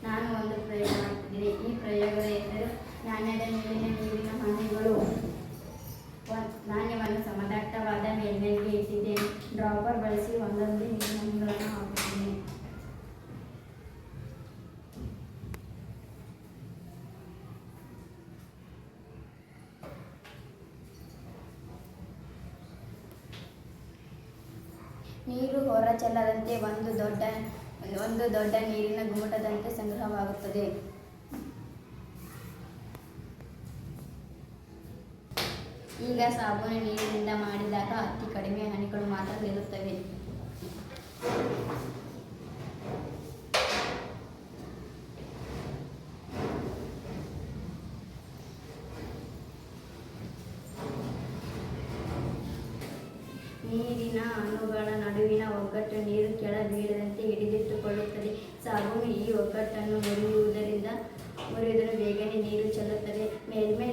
ನಾನು ಒಂದು ಪ್ರಯೋಗ ಮಾಡ್ತಿದ್ದೀನಿ. ಈ ಪ್ರಯೋಗದ ಹೆಸರು ನಾಣ್ಯದ ಮೇಲಿನ ನೀರಿನ ಹನಿಗಳು. ನಾಣ್ಯವನ್ನು ಸಮದಟ್ಟವಾದ ಮೇಲ್ಮೈಗೆ ಇಟ್ಟಿದ್ದೇನೆ. ಡ್ರಾಪರ್ ಬಳಸಿ ಒಂದೊಂದು ನೀರಿನ ಹನಿಗಳನ್ನು ಹಾಕುತ್ತೇನೆ. ನೀರು ಹೊರ ಚೆಲ್ಲದಂತೆ ಒಂದು ದೊಡ್ಡ ನೀರಿನ ಗುಮ್ಮಟದಂತೆ ಸಂಗ್ರಹವಾಗುತ್ತದೆ. ಈಗ ಸಾಬೂನು ನೀರಿನಿಂದ ಮಾಡಿದಾಗ ಅತಿ ಕಡಿಮೆ ಹನಿಗಳು ಮಾತ್ರ ಇರುತ್ತವೆ. ನೀರಿನ ಅಣುಗಳ ನಡುವಿನ ಒಗ್ಗಟ್ಟು ನೀರು ಕೆಳ ಬೀಳದಂತೆ ಹಿಡಿದಿಟ್ಟುಕೊಳ್ಳುತ್ತದೆ. ಸಾಬೂನು ಈ ಒಗ್ಗಟ್ಟನ್ನು ಮುರಿಯುವುದನ್ನು ಬೇಗನೆ ನೀರು ಚೆಲ್ಲುತ್ತದೆ. ಮೇಲ್ಮೈ